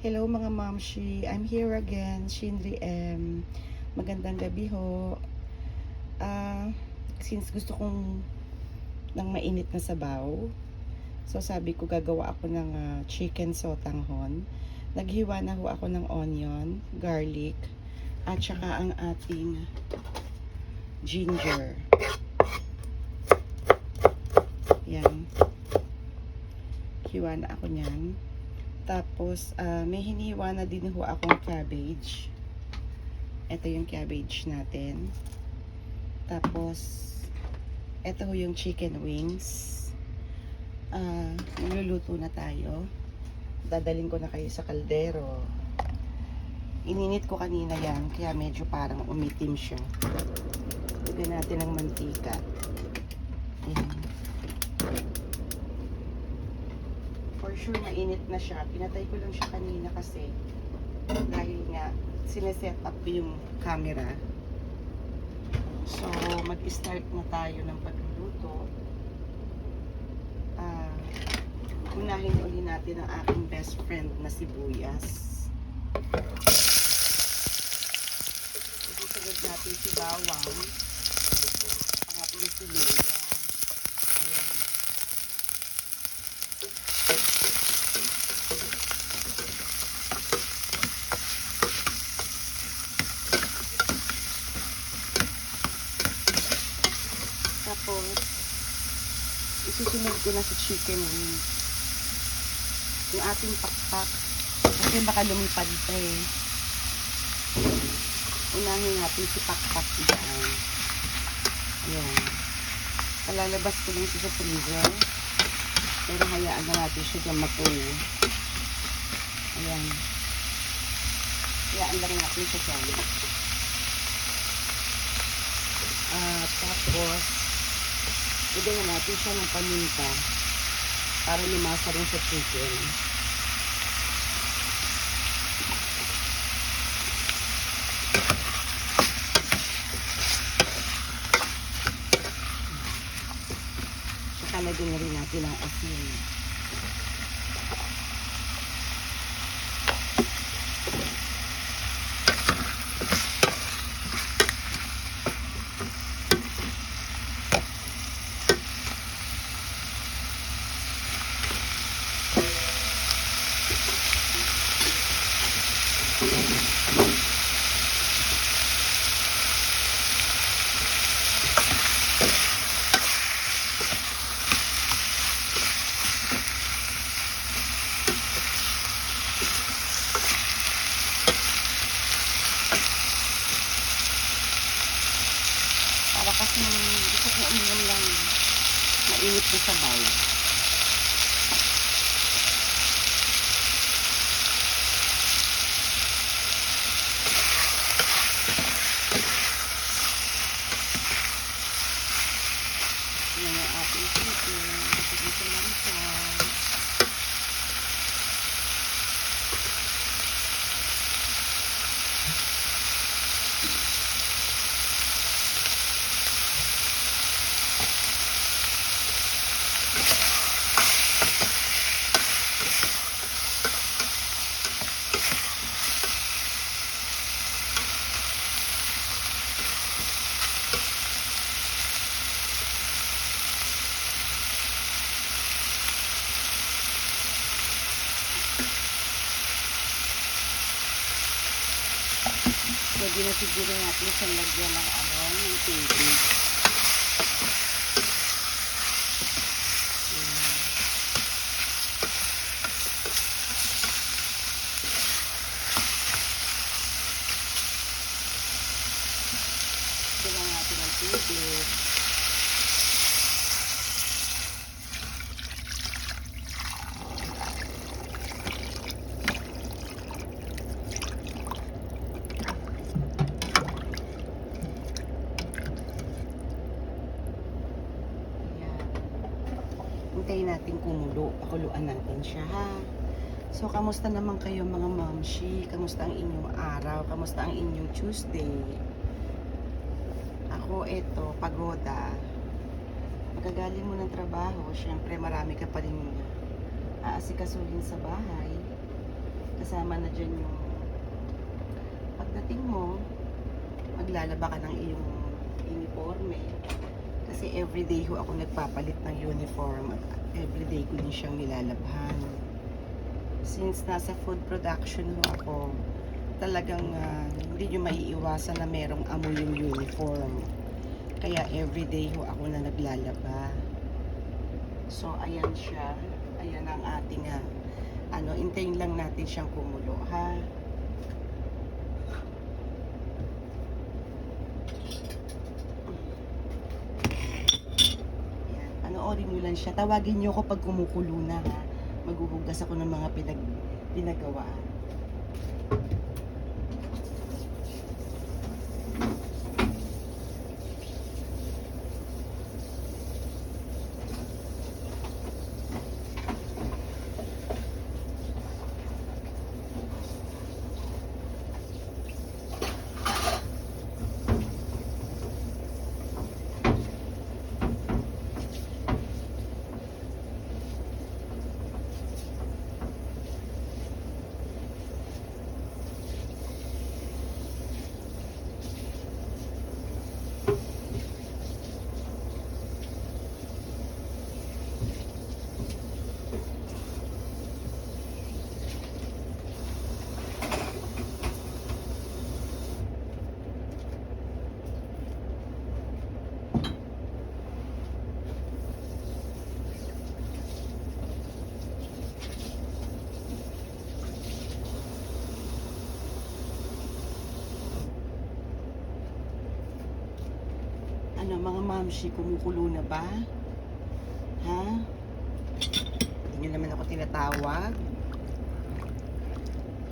Hello mga mamshi, I'm here again, Shinri M. Magandang gabi ho. Since gusto kong ng mainit na sabaw, so sabi ko gagawa ako ng chicken sotanghon. Naghiwa na ho ako ng onion, garlic, at saka ang ating ginger. Yan. Hiwa na ako niyan. Tapos, may hiniwa na din ho akong cabbage. Ito yung cabbage natin. Tapos, ito ho yung chicken wings. Magluluto na tayo. Dadaling ko na kayo sa kaldero. Ininit ko kanina yan, kaya medyo parang umitim siya. Lagyan natin ng mantika. Ayan. For sure mainit na siya. Pinatay ko lang siya kanina kasi dahil nga sineset up ko yung camera. So mag-start na tayo ng pagluluto. Unahin uli natin ang aking best friend na sibuyas. Isusunod natin si bawang, pangatlo si luya. Ayan. Tapos, isusunod ko na sa chicken wings. Yung ating pakpak. Kasi baka lumipad pa eh. Unahin natin si pakpak dyan. Ayan. Palalabas ko lang siya sa freezer. Pero hayaan na natin siya dyan matuyo. Ayan. Hayaan lang natin siya dyan. Tapos, lagyan na natin siya ng paminta para lumasa rin sa chicken. Saka lagyan na rin natin ang asin. Para kasi gusto ko uminom lang mainit na sabaw. Yan ang ating chicken. Dito lang siya. Pwede na siguro natin siyang lagyan ng ng tubig. Lagyan natin ng tubig. Hintayin natin kumulo. Pakuluan natin siya, ha? So, kamusta naman kayo mga mamshi? Kamusta ang inyong araw? Kamusta ang inyong Tuesday? Ako, eto, pagoda. Magagaling mo ng trabaho, syempre marami ka pa rin aasikasuhin sa bahay. Kasama na dyan yung pagdating mo, maglalaba ka ng iyong uniforme. Kasi everyday ho ako nagpapalit ng uniform at everyday ko din siyang nilalabhan. Since nasa food production ho ako, talagang hindi nyo maiiwasan na merong amoy yung uniform. Kaya everyday ho ako na naglalaba. So ayan siya. Ayan ang ating hintayin lang natin siyang kumulo, ha? Ayan. Panoorin nyo lang siya. Tawagin nyo ako pag kumukulo na, ha? Maghuhugas ako ng mga pinagawaan. Ano, mga mamshi, kumukulo na ba? Ha? Hindi nyo naman ako tinatawag.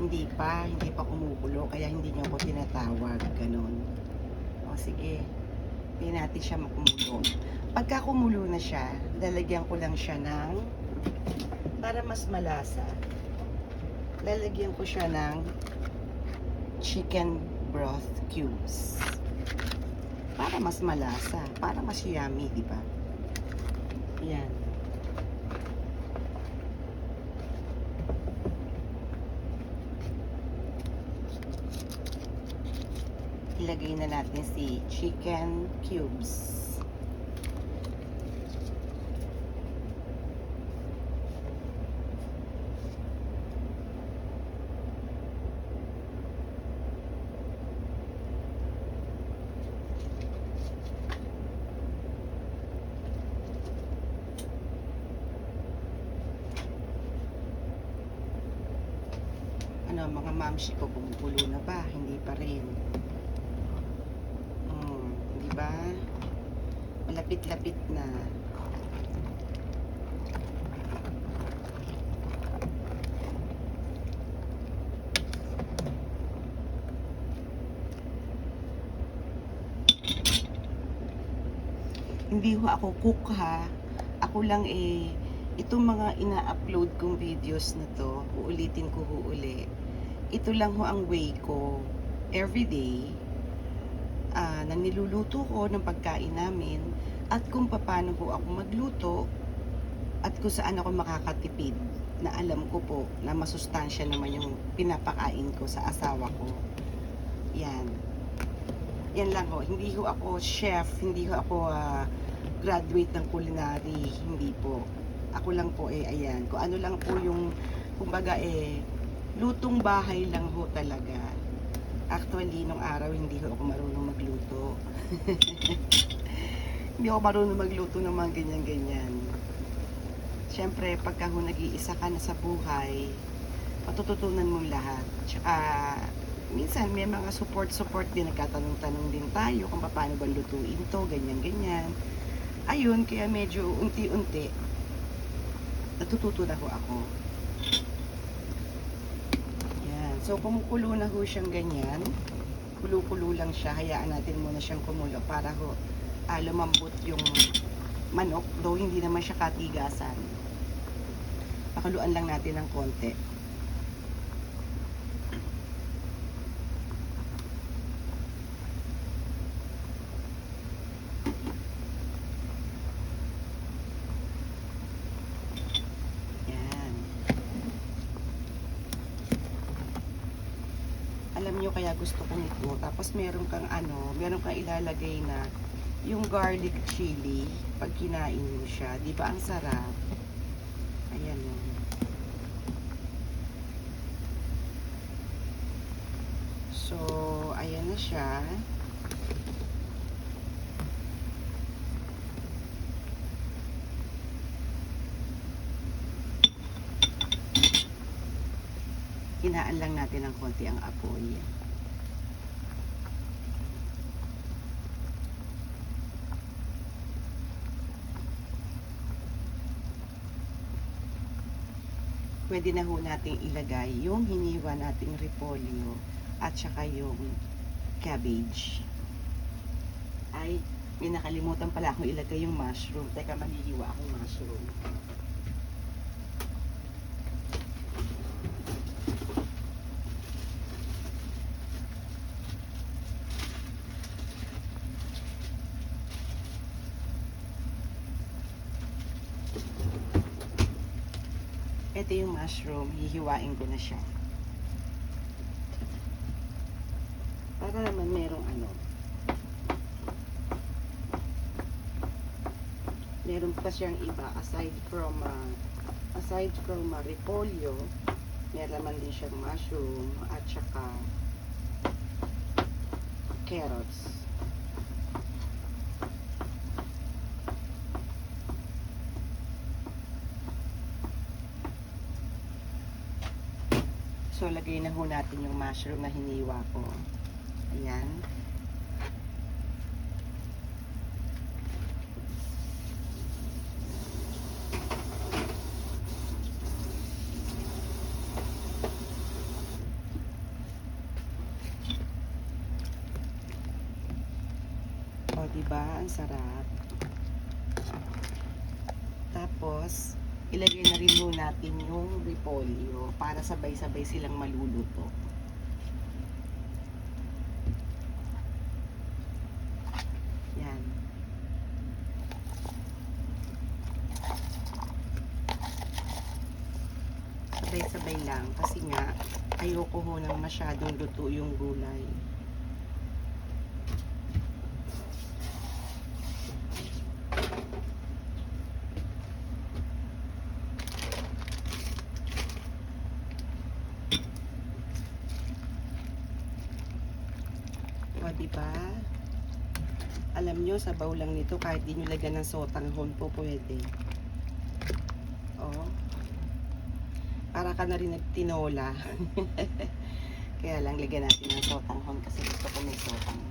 Hindi pa kumukulo, kaya hindi nyo ako tinatawag. Ganon. O sige, hindi natin siya makumulo. Pagka kumulo na siya, lalagyan ko lang siya ng, para mas malasa, lalagyan ko siya ng chicken broth cubes. Para mas malasa, para mas yummy, di ba? Yan. Ilagay na natin si chicken cubes. Ano, mga mamshi ko, kumukulo na ba? Hindi pa rin. Di ba? Malapit-lapit na. Hindi ho ako cook, ha. Ako lang itong mga ina-upload kong videos na to, uulitin ko uli. Ito lang ho ang way ko everyday na niluluto ko ng pagkain namin at kung paano po ako magluto at kung saan ako makakatipid na alam ko po na masustansya naman yung pinapakain ko sa asawa ko. Yan. Yan lang ho. Hindi ho ako chef, hindi ho ako graduate ng culinary, hindi po. Ako lang po ayan. Kung ano lang po yung, kumbaga lutong bahay lang ho talaga. Actually, nung araw, hindi ho ako marunong magluto. Hindi ako marunong magluto ng mga ganyan-ganyan. Siyempre, pagka ho nag-iisa ka na sa buhay, matututunan mong lahat. Tsaka, minsan, may mga support din. Nagkatanong-tanong din tayo kung paano ba lutuin to, ganyan-ganyan. Ayun, kaya medyo unti-unti, natututo na ho ako. Yan. So, kumukulo na ho siyang ganyan. Kulo-kulo lang siya. Hayaan natin muna siyang kumulo para ho lumambot yung manok. Though hindi naman siya katigasan. Pakaluan lang natin ng konti. repolyo kaya gusto ko nito. Tapos meron kang meron kang ilalagay na yung garlic chili pag kinain mo siya. Di ba ang sarap? Ayan o. So, ayan na siya. Hinaan lang natin ng konti ang apoy. Pwede na ho natin ilagay yung hiniwa nating repolyo at saka yung cabbage. Ay, may nakalimutan pala akong ilagay yung mushroom. Teka, maghihiwa akong mushroom. Ito yung mushroom, hihiwain ko na siya. Para naman merong meron pa siyang iba aside from repolyo, meron naman din siyang mushroom at saka carrots. So, lagay na ho natin yung mushroom na hiniwa ko. Ayan. O, diba? Ang sarap. Tapos, ilagay na rin mo natin yung repolyo para sabay-sabay silang maluluto. Yan. Sabay-sabay lang kasi nga ayoko ho nang masyadong luto yung gulay. O, diba? Alam nyo, sabaw lang nito kahit di nyo lagyan ng sotanghon po pwede. O. Para ka na rin nagtinola. Kaya lang lagyan natin ng sotanghon kasi gusto ko may sotanghon.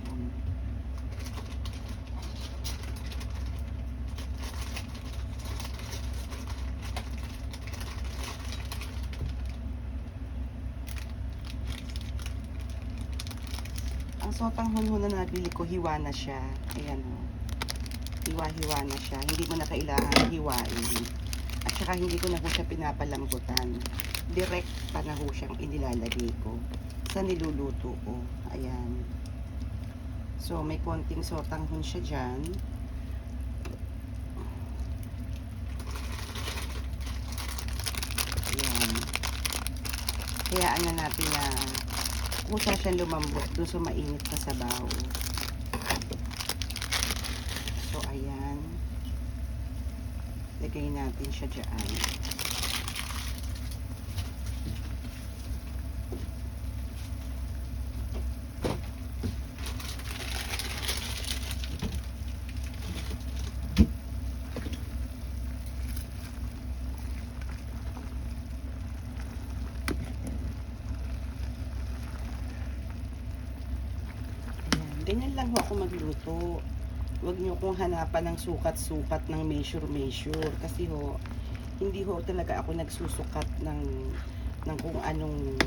Ang sotanghon ho na nabili ko, hiwa na siya. Ayan o. Hiwa-hiwa na siya. Hindi mo na kailangan hiwain. At saka hindi ko na ho siya pinapalambutan. Direct pa na ho siyang inilalagay ko sa niluluto ko. Ayan. So, may konting sotanghon siya dyan. Ayan. Hayaan na natin na kusa siyang lumambot doon sa mainit na sabaw. So, ayan. Lagay natin siya dyan. Ganyan lang ho ako magluto. Huwag nyo kong hanapan ng sukat-sukat ng measure. Kasi ho, hindi ho talaga ako nagsusukat ng kung anong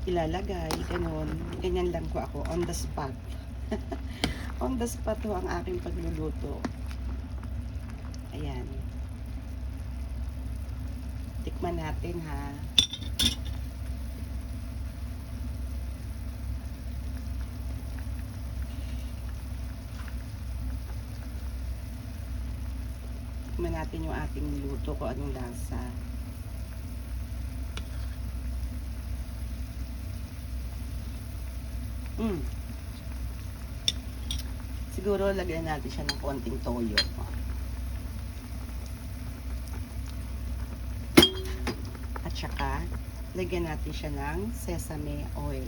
ilalagay. Ganon. Ganyan lang ho ako. On the spot. On the spot ho ang aking pagluluto. Ayan. Tikman natin ha. Tikman natin yung ating niluto ko anong lasa. Mm. Siguro lagyan natin siya ng konting toyo. At saka, lagyan natin siya ng sesame oil.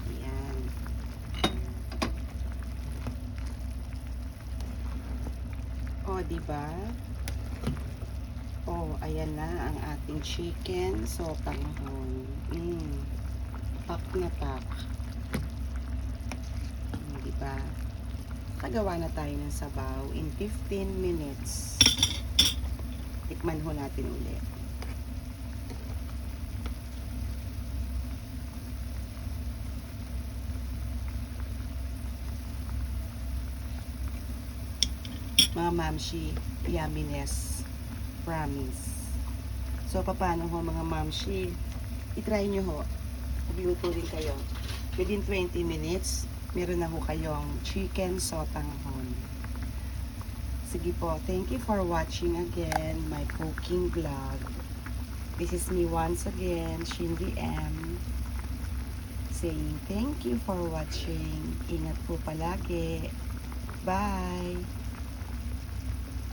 Ayan. O, diba? O, ayan na ang ating chicken sotanghon. Pak na pak. Diba? Nagawa na tayo ng sabaw in 15 minutes. Tikman ho natin ulit. Mga mamshi, yumminess. Promise. So, paano ho mga mamshi? I-try nyo ho. Magluto rin kayo. Within 20 minutes, meron na ho kayong chicken sotanghon. Sige po, thank you for watching again my cooking vlog. This is me once again, Shindy M. Saying thank you for watching. Ingat po palagi. Bye!